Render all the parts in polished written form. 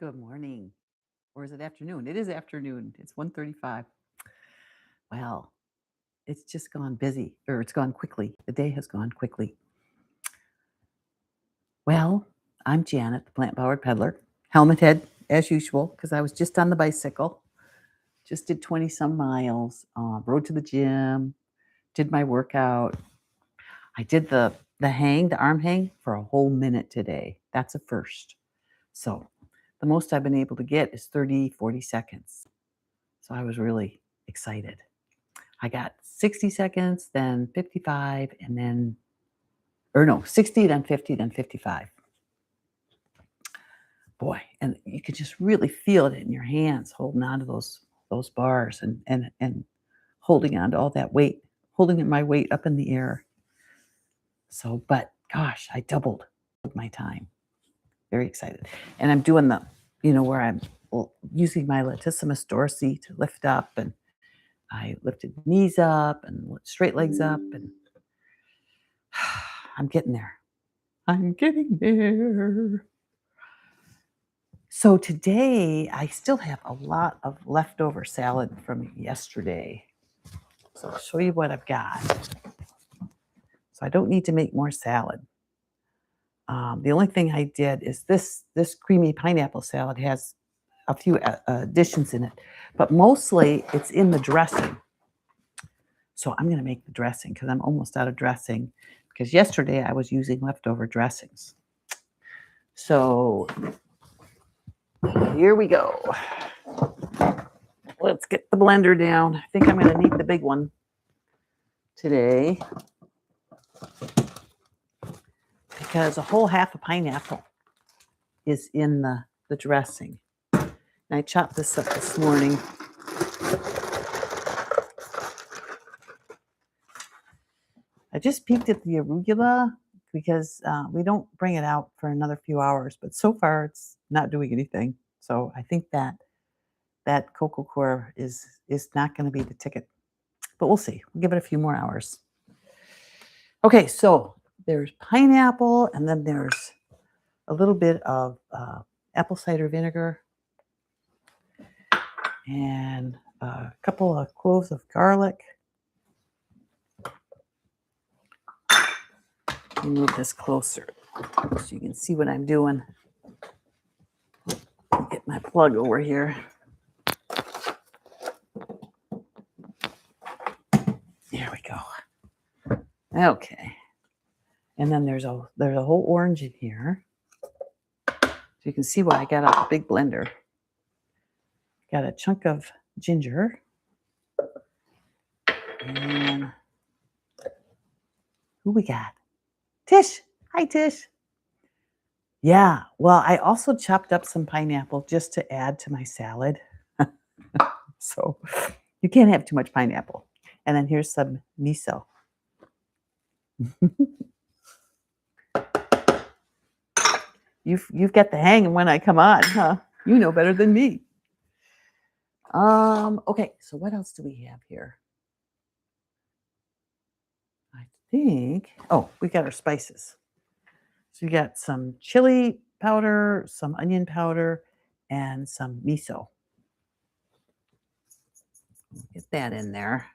Good morning. Or is it afternoon? It is afternoon. It's 1:35. Well, it's just gone busy, or it's gone quickly. The day has gone quickly. Well, I'm Janet, the plant-powered peddler. Helmet head, as usual, because I was just on the bicycle. Just did 20 some miles. Rode to the gym, did my workout. I did the arm hang for a whole minute today. That's a first. So the most I've been able to get is 30, 40 seconds. So I was really excited. I got 60 seconds, then 55, and then, or no, 60, then 50, then 55. Boy, and you could just really feel it in your hands, holding on to those bars and holding on to all that weight, holding my weight up in the air. So, but gosh, I doubled my time. Very excited. And I'm doing where I'm using my latissimus dorsi to lift up, and I lifted knees up and straight legs up, and I'm getting there. I'm getting there. So today, I still have a lot of leftover salad from yesterday. So I'll show you what I've got. So I don't need to make more salad. The only thing I did is this creamy pineapple salad has a few additions in it, but mostly it's in the dressing. So I'm going to make the dressing because I'm almost out of dressing, because yesterday I was using leftover dressings. So here we go. Let's get the blender down. I think I'm going to need the big one today, because a whole half a pineapple is in the dressing. And I chopped this up this morning. I just peeked at the arugula because we don't bring it out for another few hours, but so far it's not doing anything. So I think that coco coir is not going to be the ticket, but we'll see. We'll give it a few more hours. Okay, so there's pineapple, and then there's a little bit of apple cider vinegar, and a couple of cloves of garlic. Let me move this closer so you can see what I'm doing. Get my plug over here. There we go. Okay. And then there's a whole orange in here. So you can see what I got out of the big blender. Got a chunk of ginger. And who we got? Tish. Hi, Tish. Yeah, well, I also chopped up some pineapple just to add to my salad. So you can't have too much pineapple. And then here's some miso. You've got the hang when I come on, huh? You know better than me. Okay, so what else do we have here? I think, we got our spices. So you got some chili powder, some onion powder, and some miso. Get that in there.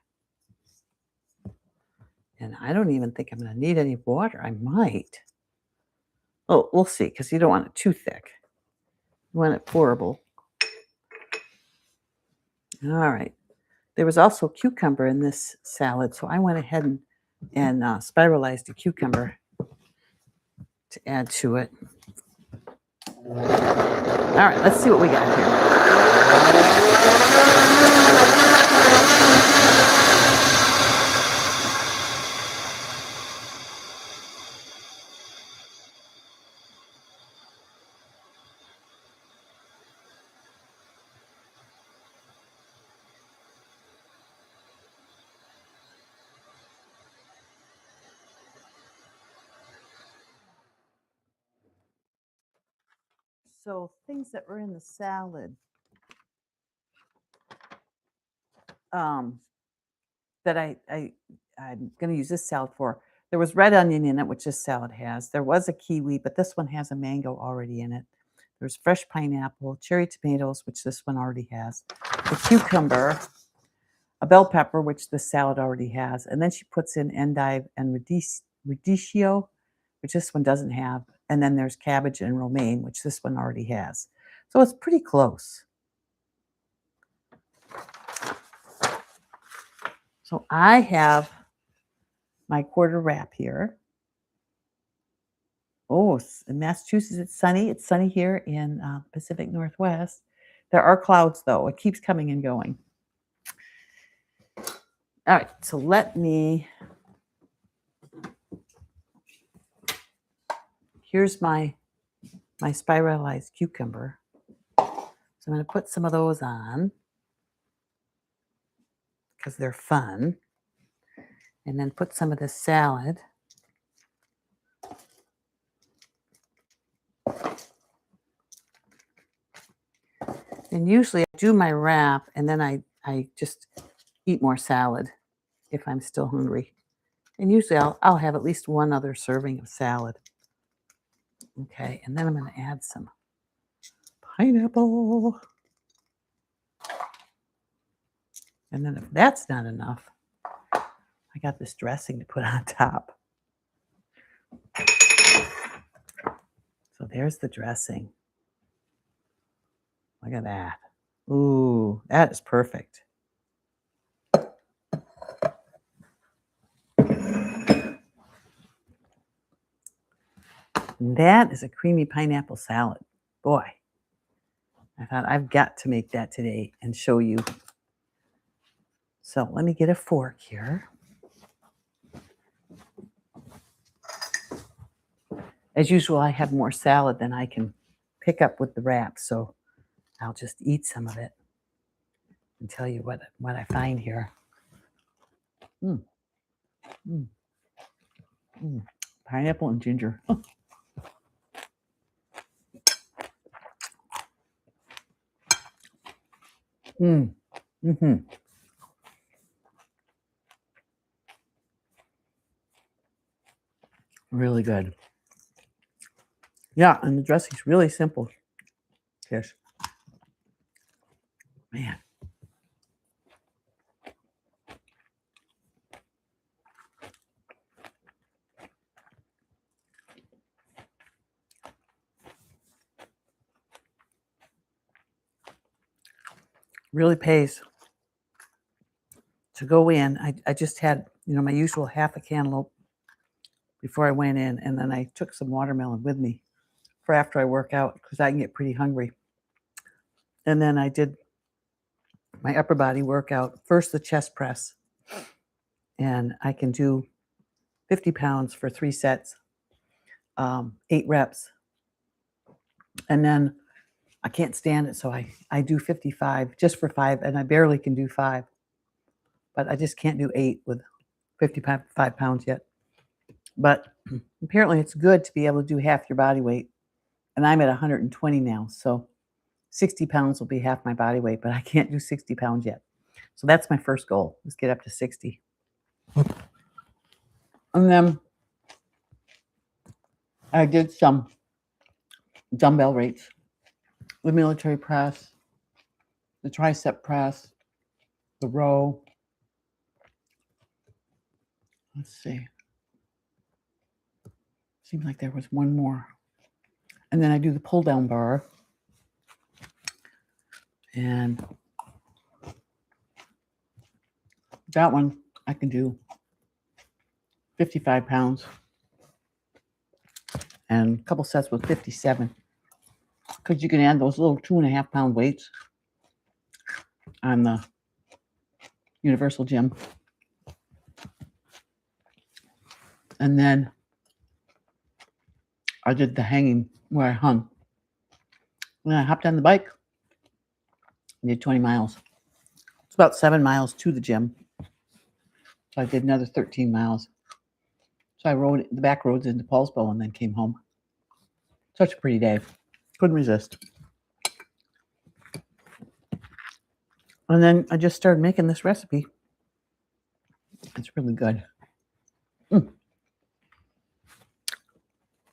And I don't even think I'm going to need any water. I might. Oh, we'll see, because you don't want it too thick. You want it pourable. All right. There was also cucumber in this salad, so I went ahead and spiralized a cucumber to add to it. All right, let's see what we got here. So things that were in the salad that I'm going to use this salad for. There was red onion in it, which this salad has. There was a kiwi, but this one has a mango already in it. There's fresh pineapple, cherry tomatoes, which this one already has, a cucumber, a bell pepper, which this salad already has, and then she puts in endive and radicchio, which this one doesn't have, and then there's cabbage and romaine, which this one already has. So it's pretty close. So I have my quarter wrap here. Oh, in Massachusetts, it's sunny. It's sunny here in Pacific Northwest. There are clouds, though. It keeps coming and going. All right, so let me, here's my spiralized cucumber. So I'm going to put some of those on because they're fun. And then put some of this salad. And usually I do my wrap and then I just eat more salad if I'm still hungry. And usually I'll have at least one other serving of salad. Okay, and then I'm going to add some pineapple. And then if that's not enough, I got this dressing to put on top. So there's the dressing. Look at that. Ooh, that is perfect. And that is a creamy pineapple salad. Boy, I thought I've got to make that today and show you. So let me get a fork here. As usual, I have more salad than I can pick up with the wrap, so I'll just eat some of it and tell you what I find here. Pineapple and ginger. Really good. Yeah, and the dressing's really simple. Fish. Man. Really pays to go in. I just had, my usual half a cantaloupe before I went in, and then I took some watermelon with me for after I work out because I can get pretty hungry. And then I did my upper body workout, first the chest press, and I can do 50 pounds for 3 sets, 8 reps. And then I can't stand it, so I do 55 just for 5, and I barely can do 5. But I just can't do 8 with 55 pounds yet. But apparently it's good to be able to do half your body weight. And I'm at 120 now, so 60 pounds will be half my body weight, but I can't do 60 pounds yet. So that's my first goal, is get up to 60. And then I did some dumbbell weights, the military press, the tricep press, the row. Let's see. Seems like there was one more. And then I do the pull down bar. And that one I can do 55 pounds and a couple sets with 57. Because you can add those little 2.5 pound weights on the universal gym. And then I did the hanging where I hung. And I hopped on the bike and did 20 miles. It's about 7 miles to the gym. So I did another 13 miles. So I rode the back roads into Paulsbo and then came home. Such a pretty day. Couldn't resist. And then I just started making this recipe. It's really good.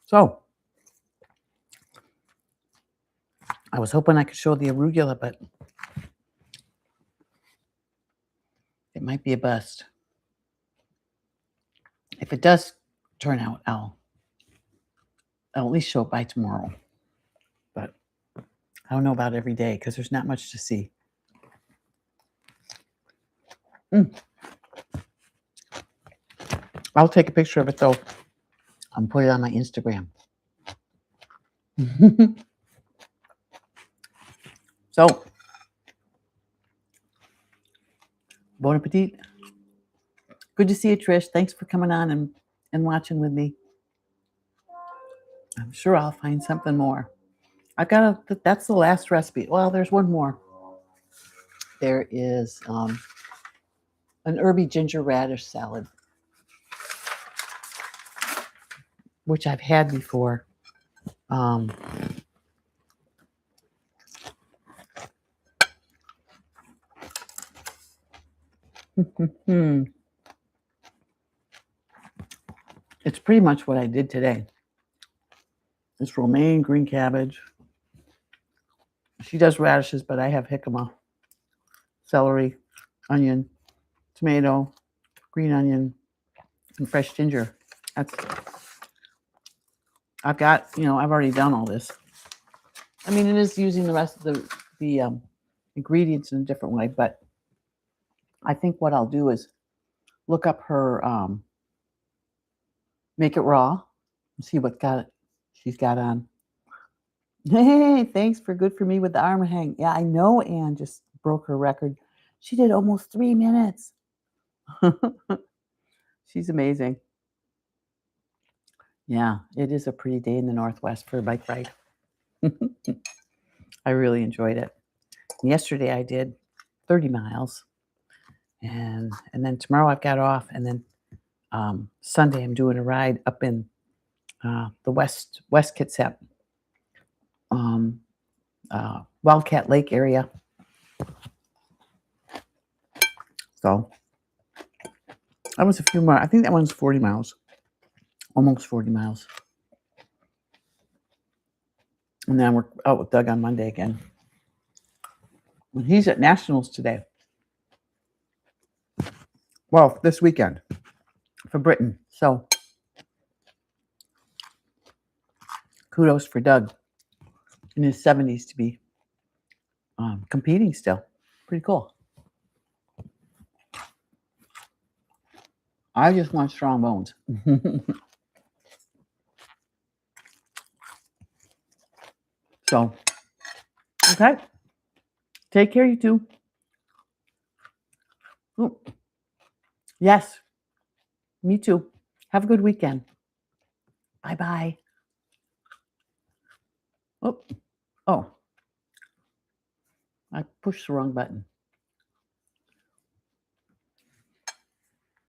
So I was hoping I could show the arugula, but it might be a bust. If it does turn out, I'll at least show it by tomorrow. But I don't know about every day because there's not much to see. I'll take a picture of it though and put it on my Instagram. So, bon appetit. Good to see you, Trish. Thanks for coming on and watching with me. I'm sure I'll find something more. That's the last recipe. Well, there's one more. There is an herby ginger radish salad, which I've had before. It's pretty much what I did today. It's romaine, green cabbage. She does radishes, but I have jicama, celery, onion, tomato, green onion, and fresh ginger. I've already done all this. I mean, it is using the rest of the ingredients in a different way, but I think what I'll do is look up her Make It Raw and see what she's got on. Hey, thanks for good for me with the arm hang. Yeah, I know Anne just broke her record. She did almost 3 minutes. She's amazing. Yeah, it is a pretty day in the Northwest for a bike ride. I really enjoyed it. Yesterday I did 30 miles. And then tomorrow I've got off. And then Sunday I'm doing a ride up in the West Kitsap, Wildcat Lake area. So that was a few more. I think that one's 40 miles. Almost 40 miles. And then we're out with Doug on Monday again. And he's at Nationals today. Well, this weekend for Britain. So kudos for Doug in his 70s to be competing still. Pretty cool. I just want strong bones. So, okay. Take care, you two. Ooh. Yes. Me too. Have a good weekend. Bye-bye. Oh, I pushed the wrong button.